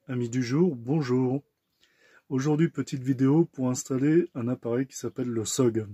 Amis du jour, bonjour. Aujourd'hui, petite vidéo pour installer un appareil qui s'appelle le SOG.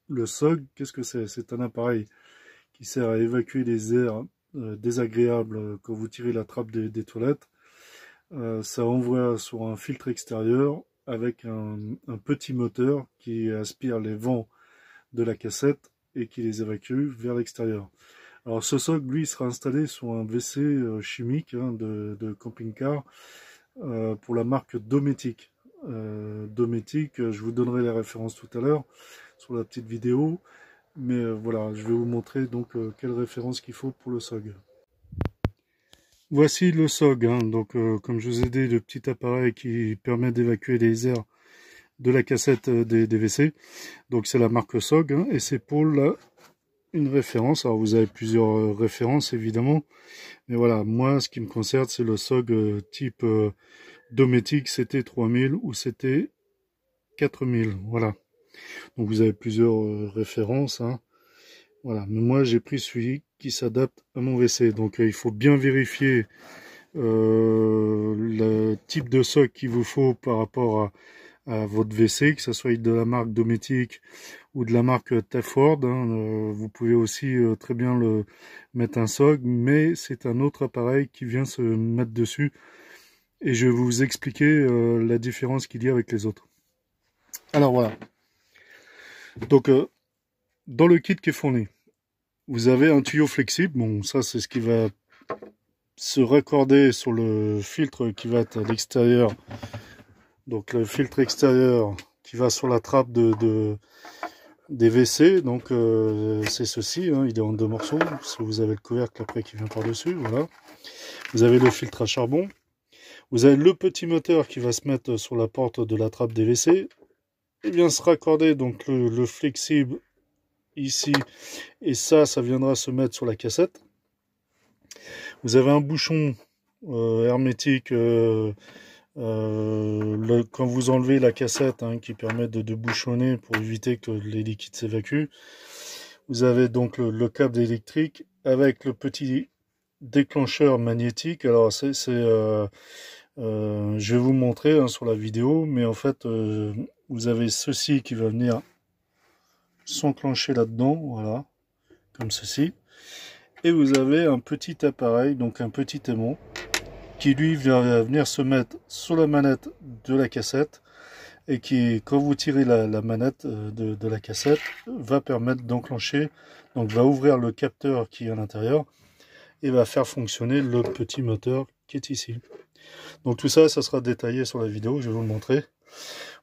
Le SOG, qu'est-ce que c'est? C'est un appareil qui sert à évacuer les airs désagréables quand vous tirez la trappe des toilettes. Ça envoie sur un filtre extérieur avec un petit moteur qui aspire les vents de la cassette et qui les évacue vers l'extérieur. Alors ce SOG, lui, sera installé sur un WC chimique de camping-car pour la marque Dometic. Dometic, je vous donnerai les références tout à l'heure sur la petite vidéo. Mais voilà, je vais vous montrer donc quelle référence qu'il faut pour le SOG. Voici le SOG, donc comme je vous ai dit, le petit appareil qui permet d'évacuer les airs de la cassette des WC. Donc c'est la marque SOG et c'est pour une référence. Alors vous avez plusieurs références évidemment, mais voilà, moi ce qui me concerne c'est le SOG type Dometic CT3000 ou CT4000. Voilà. Donc vous avez plusieurs références. Voilà. Mais moi j'ai pris celui qui s'adapte à mon WC. Donc il faut bien vérifier le type de SOG qu'il vous faut par rapport à votre WC, que ce soit de la marque Dometic ou de la marque Telford. Vous pouvez aussi très bien le mettre un SOG, mais c'est un autre appareil qui vient se mettre dessus. Et je vais vous expliquer la différence qu'il y a avec les autres. Alors voilà. Donc dans le kit qui est fourni, vous avez un tuyau flexible. Bon, ça c'est ce qui va se raccorder sur le filtre qui va être à l'extérieur. Donc le filtre extérieur qui va sur la trappe des WC. Donc c'est ceci, il est en deux morceaux. Si vous avez le couvercle après qui vient par-dessus, voilà. Vous avez le filtre à charbon. Vous avez le petit moteur qui va se mettre sur la porte de la trappe des WC. Et bien se raccorder donc le flexible ici. Et ça viendra se mettre sur la cassette. Vous avez un bouchon hermétique quand vous enlevez la cassette qui permet de bouchonner pour éviter que les liquides s'évacuent. Vous avez donc le câble électrique avec le petit déclencheur magnétique. Alors je vais vous montrer sur la vidéo, mais en fait vous avez ceci qui va venir s'enclencher là-dedans, voilà, comme ceci. Et vous avez un petit appareil, donc un petit aimant, qui lui va venir se mettre sur la manette de la cassette et qui, quand vous tirez la manette de la cassette, va permettre d'enclencher, donc va ouvrir le capteur qui est à l'intérieur et va faire fonctionner le petit moteur qui est ici. Donc tout ça, ça sera détaillé sur la vidéo, je vais vous le montrer.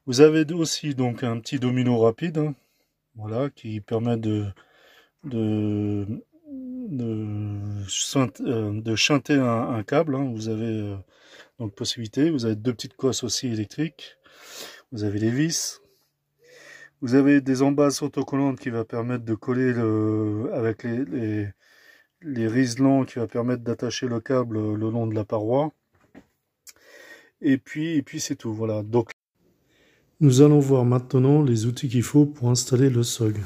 Vous avez aussi donc un petit domino rapide, voilà, qui permet de chanter un câble. Vous avez donc possibilité. Vous avez deux petites cosses aussi électriques. Vous avez les vis. Vous avez des embases autocollantes qui va permettre de coller avec les riselants qui va permettre d'attacher le câble le long de la paroi. Et puis c'est tout. Voilà. Donc nous allons voir maintenant les outils qu'il faut pour installer le SOG.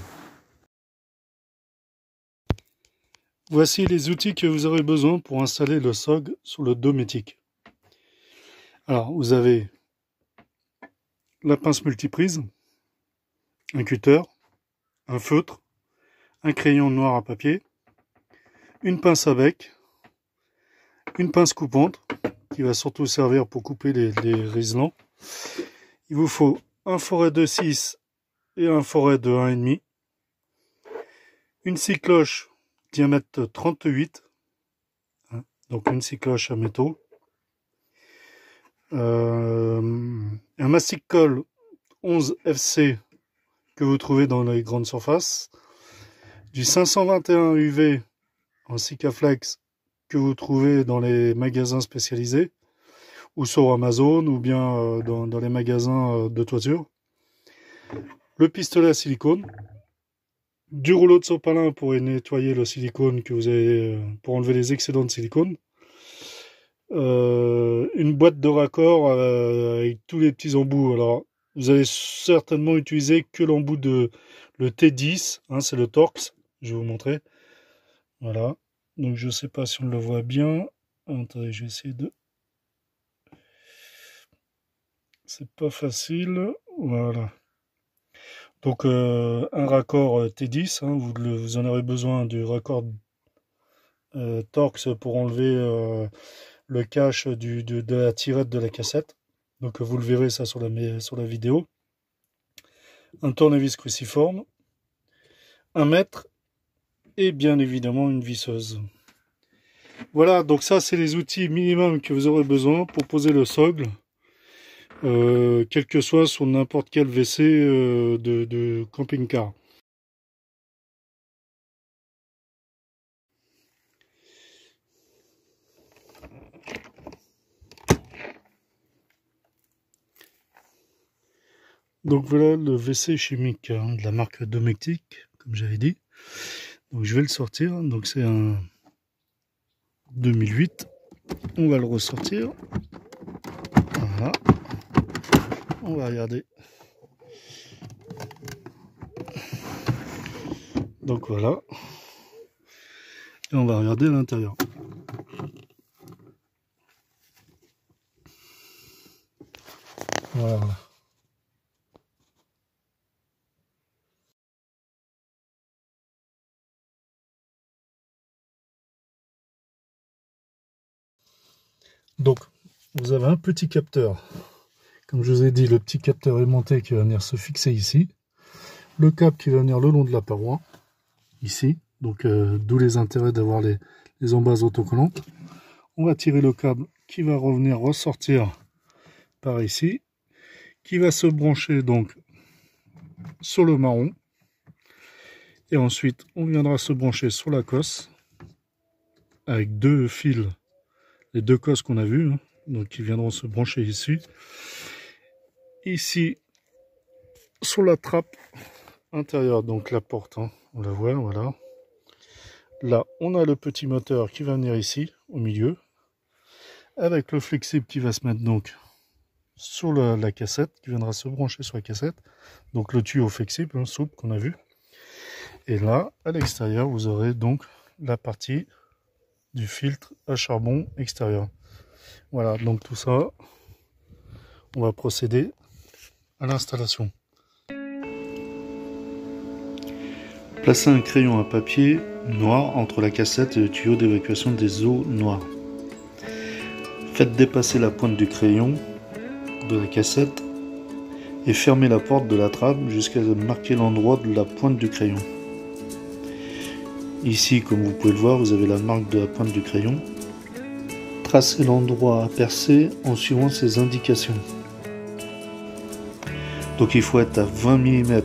Voici les outils que vous aurez besoin pour installer le SOG sur le Dometic. Alors, vous avez la pince multiprise, un cutter, un feutre, un crayon noir à papier, une pince à bec, une pince coupante qui va surtout servir pour couper les riselants. Il vous faut un foret de 6 et un foret de 1,5, une scie cloche diamètre 38, donc une scie cloche à métaux, un mastic-colle 11 FC que vous trouvez dans les grandes surfaces, du 521 UV en Sikaflex que vous trouvez dans les magasins spécialisés ou sur Amazon ou bien dans les magasins de toiture, le pistolet à silicone, du rouleau de sopalin pour nettoyer le silicone que vous avez pour enlever les excédents de silicone, une boîte de raccord avec tous les petits embouts. Alors vous allez certainement utiliser que l'embout de le T10, c'est le Torx, je vais vous montrer. Voilà, donc je sais pas si on le voit bien. Attendez, je vais essayer de c'est pas facile. Voilà. Donc un raccord T10, hein, vous en aurez besoin du raccord Torx pour enlever le cache de la tirette de la cassette. Donc vous le verrez ça sur la vidéo. Un tournevis cruciforme, 1 mètre et bien évidemment une visseuse. Voilà, donc ça c'est les outils minimum que vous aurez besoin pour poser le socle, quel que soit sur n'importe quel WC de camping-car. Donc voilà le WC chimique hein, de la marque Dometic, comme j'avais dit. Donc je vais le sortir, donc c'est un 2008. On va le ressortir. Voilà. On va regarder. Donc voilà. Et on va regarder à l'intérieur. Voilà. Donc, vous avez un petit capteur. Comme je vous ai dit, le petit capteur aimanté qui va venir se fixer ici. Le câble qui va venir le long de la paroi, ici. Donc, d'où les intérêts d'avoir les embases autocollantes. On va tirer le câble qui va revenir ressortir par ici. Qui va se brancher donc sur le marron. Et ensuite, on viendra se brancher sur la cosse. Avec 2 fils. Les 2 cosses qu'on a vues. Hein, donc, qui viendront se brancher ici. Ici, sur la trappe intérieure, donc la porte, hein, on la voit, voilà. Là, on a le petit moteur qui va venir ici, au milieu, avec le flexible qui va se mettre donc sur la cassette, qui viendra se brancher sur la cassette. Donc le tuyau flexible, hein, souple qu'on a vu. Et là, à l'extérieur, vous aurez donc la partie du filtre à charbon extérieur. Voilà, donc tout ça, on va procéder à l'installation. Placez un crayon à papier noir entre la cassette et le tuyau d'évacuation des eaux noires. Faites dépasser la pointe du crayon de la cassette et fermez la porte de la trappe jusqu'à marquer l'endroit de la pointe du crayon. Ici, comme vous pouvez le voir, vous avez la marque de la pointe du crayon. Tracez l'endroit à percer en suivant ces indications. Donc il faut être à 20 mm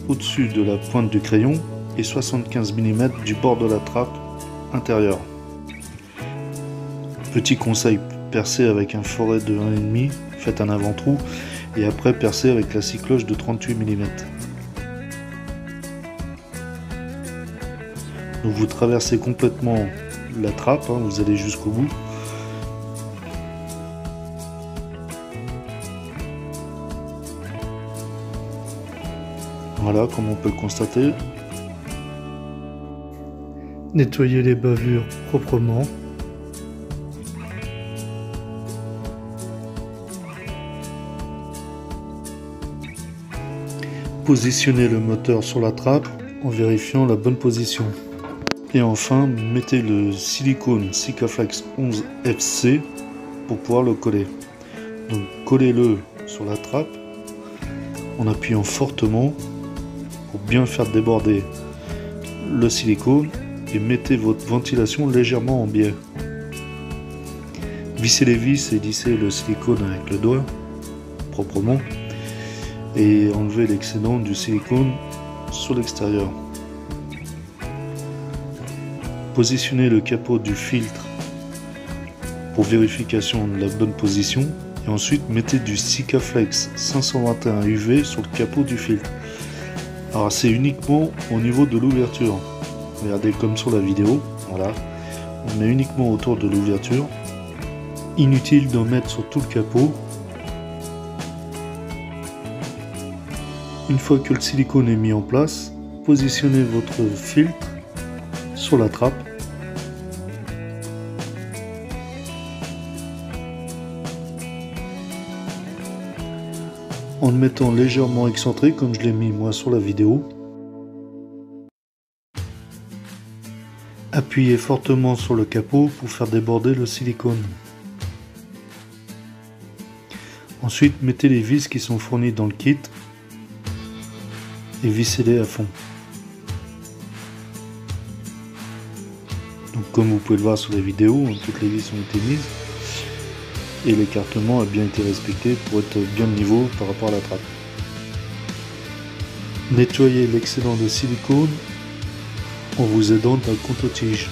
au-dessus de la pointe du crayon et 75 mm du bord de la trappe intérieure. Petit conseil, percez avec un foret de 1,5, faites un avant-trou et après percez avec la scie cloche de 38 mm. Donc vous traversez complètement la trappe, hein, vous allez jusqu'au bout. Voilà, comme on peut le constater. Nettoyez les bavures proprement. Positionnez le moteur sur la trappe en vérifiant la bonne position. Et enfin, mettez le silicone Sikaflex 11 FC pour pouvoir le coller. Donc collez-le sur la trappe en appuyant fortement pour bien faire déborder le silicone et mettez votre ventilation légèrement en biais. Vissez les vis et lissez le silicone avec le doigt proprement et enlevez l'excédent du silicone sur l'extérieur. Positionnez le capot du filtre pour vérification de la bonne position et ensuite mettez du Sikaflex 521 UV sur le capot du filtre. Alors c'est uniquement au niveau de l'ouverture. Regardez comme sur la vidéo, voilà. On met uniquement autour de l'ouverture. Inutile d'en mettre sur tout le capot. Une fois que le silicone est mis en place, positionnez votre filtre sur la trappe. le mettant légèrement excentré comme je l'ai mis moi sur la vidéo. Appuyez fortement sur le capot pour faire déborder le silicone. Ensuite, mettez les vis qui sont fournies dans le kit et vissez-les à fond. Donc comme vous pouvez le voir sur la vidéo, toutes les vis ont été mises et l'écartement a bien été respecté pour être bien de niveau par rapport à la trappe. Nettoyez l'excédent de silicone en vous aidant d'un compte-tige.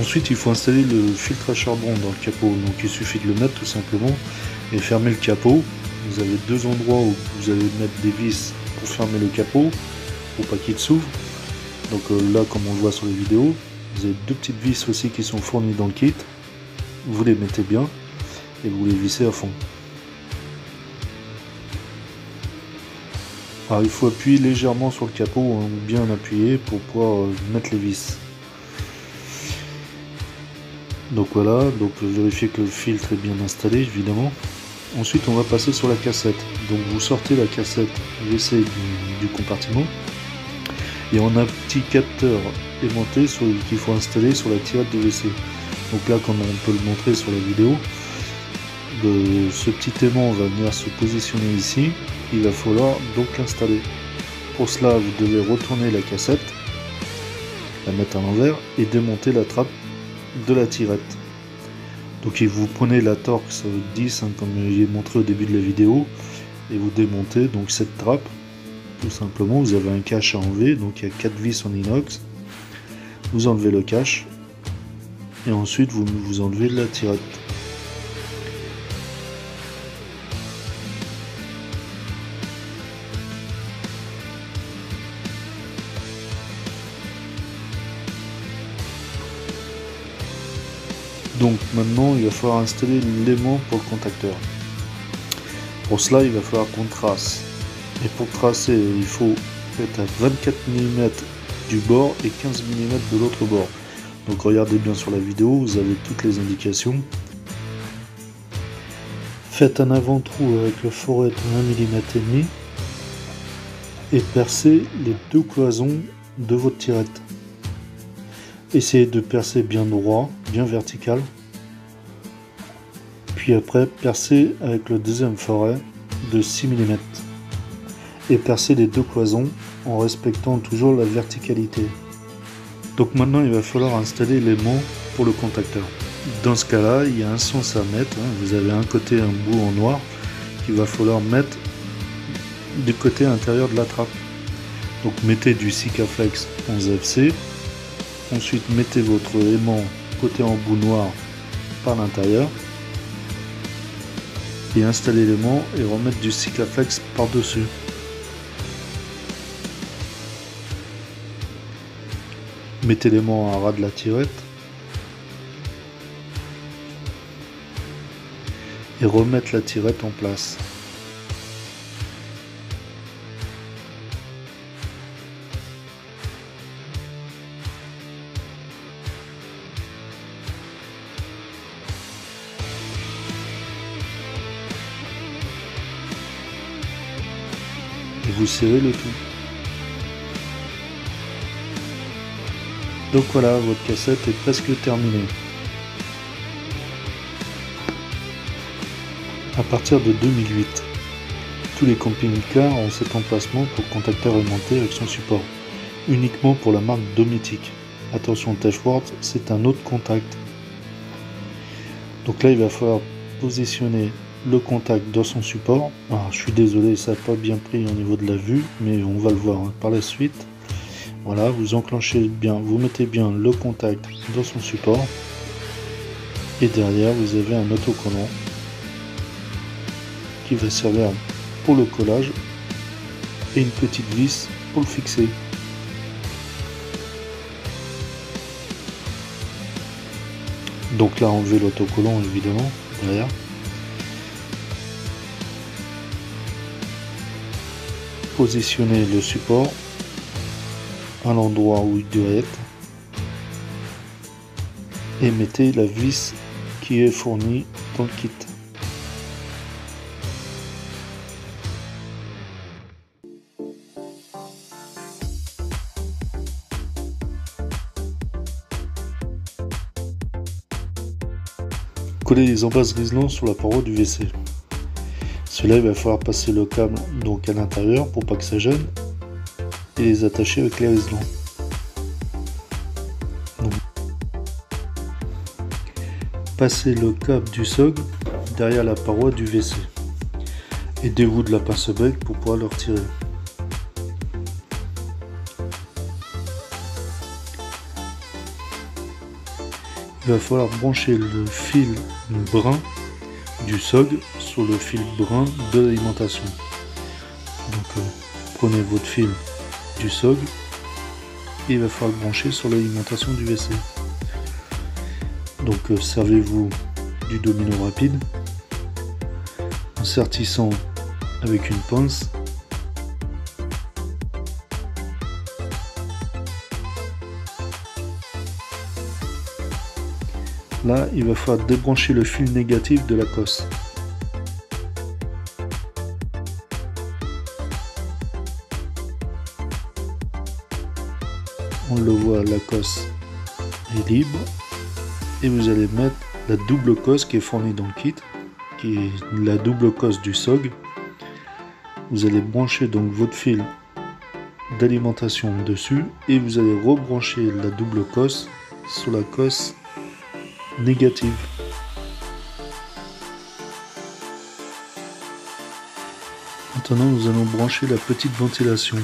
Ensuite, il faut installer le filtre à charbon dans le capot. Donc il suffit de le mettre tout simplement et fermer le capot. Vous avez deux endroits où vous allez mettre des vis pour fermer le capot, pour pas qu'il s'ouvre. Donc là, comme on le voit sur les vidéos, vous avez deux petites vis aussi qui sont fournies dans le kit. Vous les mettez bien et vous les vissez à fond. Alors il faut appuyer légèrement sur le capot, ou bien appuyer pour pouvoir mettre les vis. Donc voilà, donc vérifiez que le filtre est bien installé évidemment. Ensuite on va passer sur la cassette. Donc vous sortez la cassette WC du compartiment et on a un petit capteur aimanté qu'il faut installer sur la tirette de WC. Donc là, comme on peut le montrer sur la vidéo, ce petit aimant va venir se positionner ici. Il va falloir donc l'installer. Pour cela, vous devez retourner la cassette, la mettre à l'envers et démonter la trappe de la tirette. Donc vous prenez la Torx 10 comme j'ai montré au début de la vidéo et vous démontez donc cette trappe. Tout simplement, vous avez un cache à enlever, donc il y a 4 vis en inox. Vous enlevez le cache et ensuite vous enlevez la tirette. Donc maintenant il va falloir installer l'aimant pour le contacteur. Pour cela il va falloir qu'on trace. Et pour tracer il faut être à 24 mm du bord et 15 mm de l'autre bord. Donc regardez bien sur la vidéo, vous avez toutes les indications. Faites un avant-trou avec le foret de 1 mm et demi et percez les deux cloisons de votre tirette. Essayez de percer bien droit, bien vertical. Puis après, percez avec le deuxième foret de 6 mm. Et percez les deux cloisons en respectant toujours la verticalité. Donc maintenant, il va falloir installer l'aimant pour le contacteur. Dans ce cas-là, il y a un sens à mettre. Vous avez un côté, un bout en noir qu'il va falloir mettre du côté intérieur de la trappe. Donc mettez du Sikaflex 11FC. Ensuite, mettez votre aimant côté embout noir par l'intérieur et installez l'aimant et remettre du Sikaflex par-dessus. Mettez l'aimant à ras de la tirette et remettre la tirette en place. Et vous serrez le tout. Donc voilà, votre cassette est presque terminée. À partir de 2008, tous les camping-cars ont cet emplacement pour contacteur aimanté avec son support, uniquement pour la marque Dometic. Attention, Tefword, c'est un autre contact. Donc là, il va falloir positionner le contact dans son support. Alors, je suis désolé, ça n'a pas bien pris au niveau de la vue, mais on va le voir par la suite. Voilà, vous enclenchez bien, vous mettez bien le contact dans son support. Et derrière, vous avez un autocollant qui va servir pour le collage et une petite vis pour le fixer. Donc là, enlevez l'autocollant évidemment derrière. Positionnez le support à l'endroit où il doit être et mettez la vis qui est fournie dans le kit. coller les embases Riesland sur la paroi du WC. Cela, il va falloir passer le câble donc à l'intérieur pour pas que ça gêne et les attacher avec les Riesland. Passez le câble du SOG derrière la paroi du WC. Aidez-vous de la pince bec pour pouvoir le retirer. Il va falloir brancher le fil brun du SOG sur le fil brun de l'alimentation. Donc prenez votre fil du SOG et il va falloir le brancher sur l'alimentation du WC. Donc servez-vous du domino rapide en sertissant avec une pince. Là, il va falloir débrancher le fil négatif de la cosse. On le voit, la cosse est libre. Et vous allez mettre la double cosse qui est fournie dans le kit, qui est la double cosse du SOG. Vous allez brancher donc votre fil d'alimentation dessus et vous allez rebrancher la double cosse sur la cosse négative. Maintenant, nous allons brancher la petite ventilation.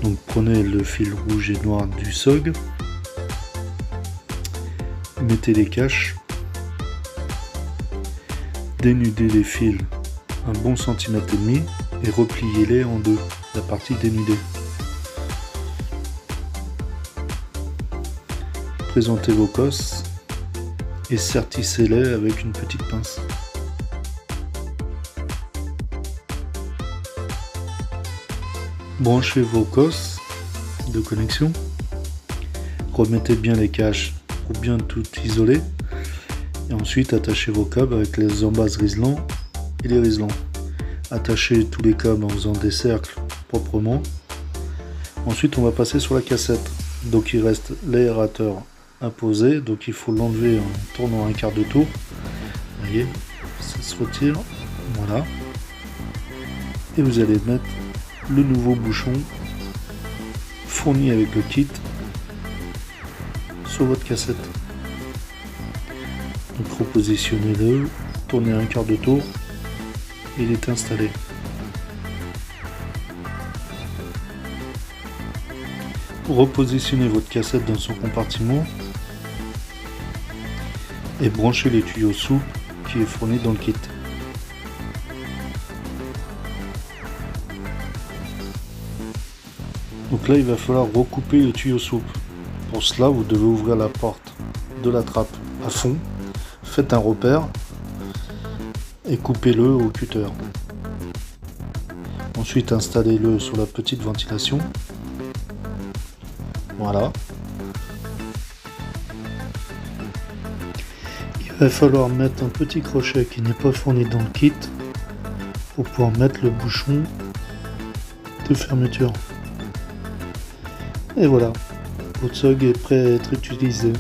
Donc prenez le fil rouge et noir du SOG. Mettez les caches, dénudez les fils un bon centimètre et demi et repliez-les en deux, la partie dénudée. Présentez vos cosses et sertissez-les avec une petite pince. Branchez vos cosses de connexion, remettez bien les caches pour bien tout isoler et ensuite attachez vos câbles avec les embases Riesland et les Riesland. Attachez tous les câbles en faisant des cercles proprement. Ensuite on va passer sur la cassette, donc il reste l'aérateur à poser, donc il faut l'enlever en tournant un quart de tour. Vous voyez, ça se retire, voilà, et vous allez mettre le nouveau bouchon fourni avec le kit sur votre cassette. Donc repositionnez-le, tournez un quart de tour et il est installé. Repositionnez votre cassette dans son compartiment et branchez les tuyaux souples qui est fourni dans le kit. Donc là il va falloir recouper le tuyau souple. Pour cela vous devez ouvrir la porte de la trappe à fond, faites un repère et coupez-le au cutter. Ensuite installez-le sur la petite ventilation. Voilà. Il va falloir mettre un petit crochet qui n'est pas fourni dans le kit pour pouvoir mettre le bouchon de fermeture. Et voilà, votre SOG est prêt à être utilisé.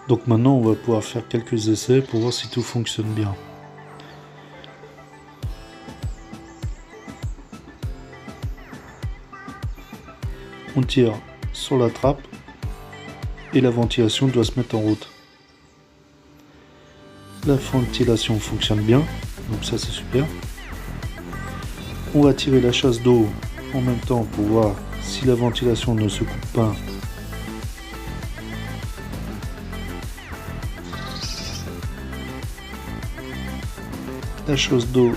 Donc maintenant on va pouvoir faire quelques essais pour voir si tout fonctionne bien. On tire sur la trappe et la ventilation doit se mettre en route. La ventilation fonctionne bien, donc ça c'est super. On va tirer la chasse d'eau en même temps pour voir si la ventilation ne se coupe pas. La chasse d'eau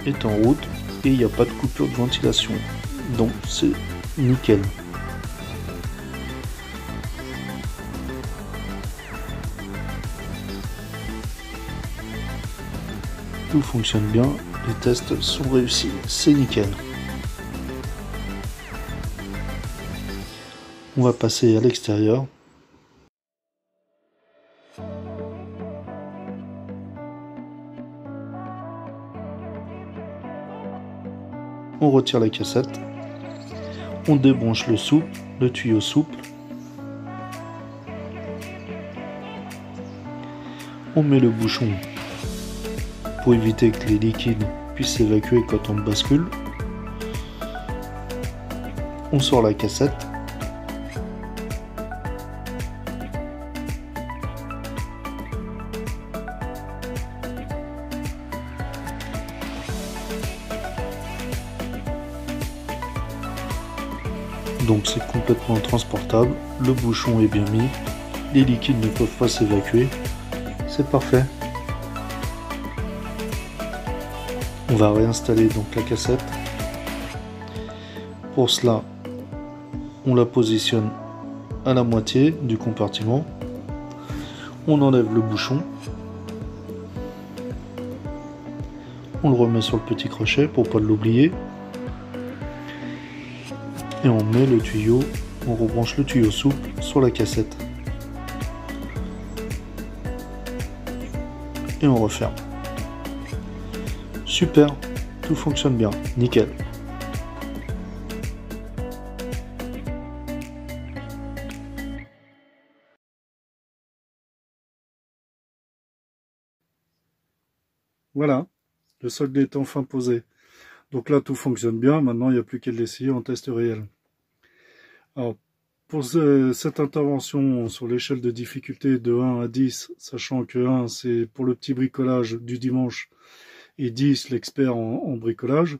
est en route et il n'y a pas de coupure de ventilation, donc c'est nickel. Tout fonctionne bien, les tests sont réussis, c'est nickel. On va passer à l'extérieur. On retire la cassette. On débranche le tuyau souple. On met le bouchon pour éviter que les liquides puissent s'évacuer quand on bascule. On sort la cassette. Donc c'est complètement transportable, le bouchon est bien mis, les liquides ne peuvent pas s'évacuer, c'est parfait. On va réinstaller donc la cassette. Pour cela, on la positionne à la moitié du compartiment. On enlève le bouchon. On le remet sur le petit crochet pour pas l'oublier. Et on met le tuyau, on rebranche le tuyau souple sur la cassette. Et on referme. Super, tout fonctionne bien, nickel. Voilà, le solde est enfin posé. Donc là, tout fonctionne bien. Maintenant, il n'y a plus qu'à l'essayer en test réel. Alors, pour cette intervention sur l'échelle de difficulté de 1 à 10, sachant que 1, c'est pour le petit bricolage du dimanche, et 10, l'expert en bricolage,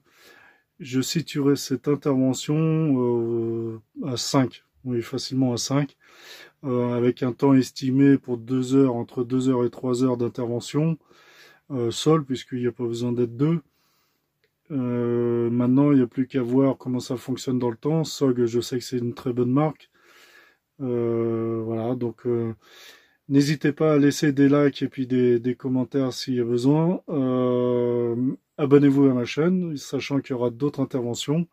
je situerai cette intervention à 5. Oui, facilement à 5. Avec un temps estimé pour 2 heures, entre 2 heures et 3 heures d'intervention, seul, puisqu'il n'y a pas besoin d'être deux. Maintenant, il n'y a plus qu'à voir comment ça fonctionne dans le temps. SOG, je sais que c'est une très bonne marque. Voilà, donc n'hésitez pas à laisser des likes et puis des commentaires s'il y a besoin. Abonnez-vous à ma chaîne, sachant qu'il y aura d'autres interventions,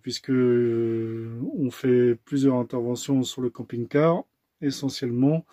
puisque on fait plusieurs interventions sur le camping-car, essentiellement.